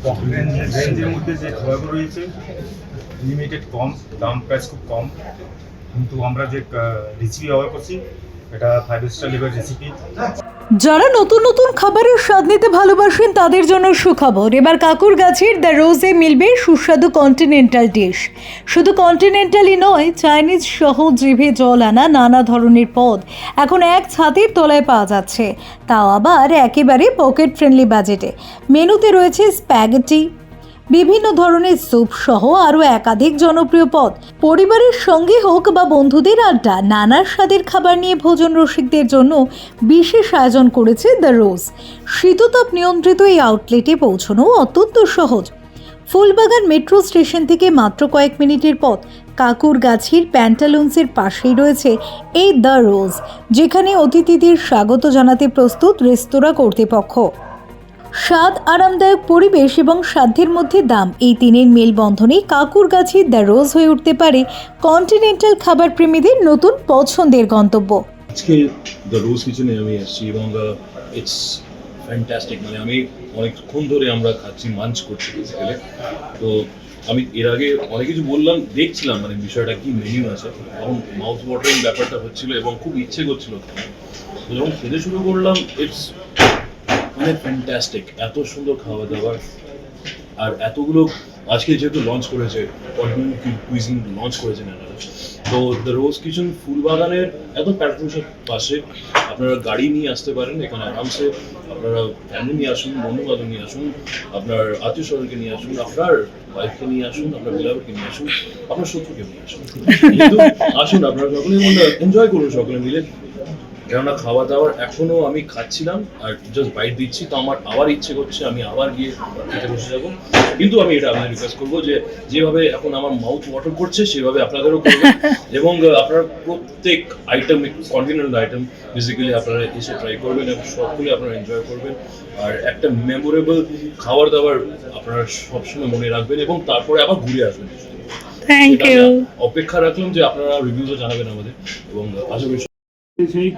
রেঞ্জের মধ্যে যে খাবারগুলো রয়েছে লিমিটেড কম, দাম প্রাইস খুব কম, কিন্তু আমরা যে রেসিপি ব্যবহার করছি এটা 5 স্টার লেভেল রেসিপি। যারা নতুন নতুন খাবারের স্বাদ নিতে ভালোবাসেন তাদের জন্য সুখবর। এবার কাকুরগাছির দ্য রোজে মিলবে সুস্বাদু কন্টিনেন্টাল ডিশ। শুধু কন্টিনেন্টালই নয়, চাইনিজ সহ জিভে জল আনা নানা ধরনের পদ এখন এক ছাদের তলায় পাওয়া যাচ্ছে, তাও আবার একেবারে পকেট ফ্রেন্ডলি বাজেটে। মেনুতে রয়েছে স্প্যাগেটি, বিভিন্ন ধরনের স্যুপ সহ আরও একাধিক জনপ্রিয় পদ। পরিবারের সঙ্গে হোক বা বন্ধুদের আড্ডা, নানা স্বাদের খাবার নিয়ে ভোজন রসিকদের জন্য বিশেষ আয়োজন করেছে দ্য রোজ। শীততাপ নিয়ন্ত্রিত এই আউটলেটে পৌঁছানো অত্যন্ত সহজ। ফুলবাগান মেট্রো স্টেশন থেকে মাত্র কয়েক মিনিটের পথ। কাকুরগাছির প্যান্টালুন্সের পাশেই রয়েছে এই দ্য রোজ, যেখানে অতিথিদের স্বাগত জানাতে প্রস্তুত রেস্তোরাঁ কর্তৃপক্ষ। স্বাদ, আরামদায়ক পরিবেশ এবং সাধ্যের মধ্যে দাম, এই তিনের মেলবন্ধনেই কাকুরগাছি দ্য রোজ হয়ে উঠতে পারে কন্টিনেন্টাল খাবার প্রেমীদের নতুন পছন্দের গন্তব্য। আজকে দ্য রোজ কিচেনে আমি এসেছি এবং ইটস ফ্যান্টাস্টিক। মানে আমি অনেকক্ষণ ধরে আমরা খাচ্ছি, মাঞ্চ করছি বেসিক্যালি। তো আমি এর আগে অনেক কিছু বললাম, দেখছিলাম মানে বিষয়টা কি মেনু আছে, এবং মাউথ ওয়াটারিং ব্যাপারটা হচ্ছিল এবং খুব ইচ্ছে করছিল। তো যখন খেতে শুরু করলাম, ইটস মানে ফ্যান্টাস্টিক। এত সুন্দর খাওয়া দাওয়ার, আর এতগুলো আজকে যেহেতু লঞ্চ করেছে, কন্টিনেন্টাল কুইজিন লঞ্চ করেছেন এনারা। তো দ্য রোজ কিচেন ফুলবাগানের একদম প্যাট্রোসের পাশে। আপনারা গাড়ি নিয়ে আসতে পারেন এখানে আরামসে। আপনারা ফ্যামিলি নিয়ে আসুন, বন্ধু বান্ধব নিয়ে আসুন, আপনার আত্মীয় স্বজনকে নিয়ে আসুন, আপনার ওয়াইফকে নিয়ে আসুন, আপনার বিলাভকে নিয়ে আসুন, আপনার শত্রুকে নিয়ে আসুন, কিন্তু আসুন আপনারা সকলে এনজয় করুন সকলে মিলে। কেননা খাওয়া দাওয়ার এখনো আমি খাচ্ছিলাম আর জাস্ট বাইট দিচ্ছি, তো আমার আবার ইচ্ছে করছে আমি আবার গিয়ে খেতে বসে যাবো। কিন্তু আমি এটা আপনাদের রিকোয়েস্ট করবো যে যেভাবে এখন আমার মাউথ ওয়াটার করছে সেভাবে আপনাদেরও করবেন, এবং আপনারা প্রত্যেক আইটেম, কন্টিনেন্টাল আইটেম বেসিক্যালি আপনারা এসে ট্রাই করবেন এবং সবগুলো আপনারা এনজয় করবেন। আর একটা মেমোরেবল খাবার দাবার আপনারা সবসময় মনে রাখবেন এবং তারপরে আবার ঘুরে আসবেন। Thank you. অপেক্ষা রাখলাম যে আপনারা রিভিউজও জানাবেন আমাদের, এবং আশা করি সেই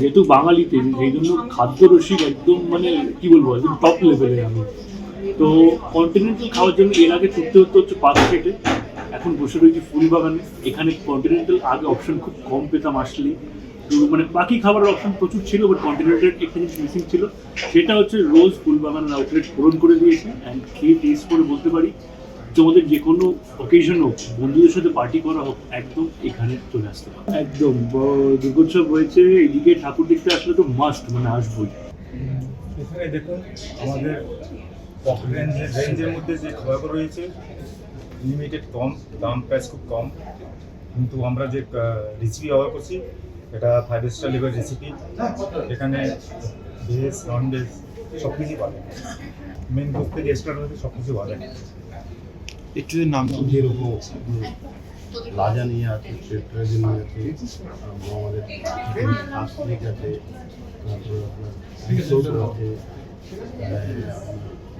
যেহেতু বাঙালিতে সেই জন্য খাদ্য রসিক একদম মানে কি বলবো একদম টপ লেভেলে আমি। তো কন্টিনেন্টাল খাওয়ার জন্য এর আগে ছুটতে হচ্ছে পার্কস্ট্রিটে, এখন বসে রয়েছি ফুলবাগানে। এখানে কন্টিনেন্টাল আগে অপশন খুব কম পেতাম আসলে, তো মানে বাকি খাবারের অপশন প্রচুর ছিল, বাট কন্টিনেন্টাল একটা জিনিস মিসিং ছিল, সেটা হচ্ছে রোজ ফুলবাগানের আউটলেট পূরণ করে দিয়েছি। অ্যান্ড খেয়ে টেস্ট করে বলতে পারি তোমাদের যে কোনো অকেশন হোক, বন্ধুদের সাথে পার্টি করা হোক, একদম এখানে চলে আসতে পারো। একদম দুর্গোৎসব হয়েছে, এদিকে ঠাকুর দেখতে আসলে তো মাস্ট মানে আসবোই। এখানে দেখুন আমাদের রেঞ্জের মধ্যে যে খাবারগুলো রয়েছে লিমিটেড কম, দাম প্রাইস খুব কম, কিন্তু আমরা যে রেসিপি ব্যবহার করছি এটা 5 স্টার লেভেল রেসিপি। এখানে ভেজ, নন ভেজ সব কিছুই পাবেন, মেন কোর্স থেকে স্টার্ট হয়েছে সব কিছু পাবেন। একটু নাম যেরকম লাজানিয়া আছে, পেট্রাজিনি আছে, আমাদের কাস্ট্রিক আছে, তারপরে আপনার রিসোর্ট আছে,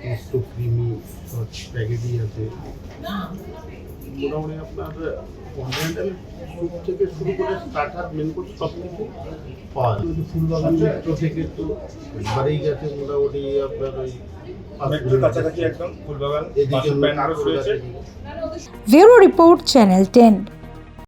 টেস্টো ক্রিমি স্প্যাগেটি আছে। মোটামুটি আপনার কন্টিনেন্টাল স্যুপ থেকে শুরু করে স্টার্টার মেন কোর্স সব কিছু পাওয়া যায়। ফুলবাগান মেট্রো থেকে তো বাড়েই গেছে মোটামুটি আপনার ওই মেট্রোর কাছাকাছি একদম ফুলবাগান, পাশে প্যান্টালুন্স রয়েছে। Bureau report, channel 10।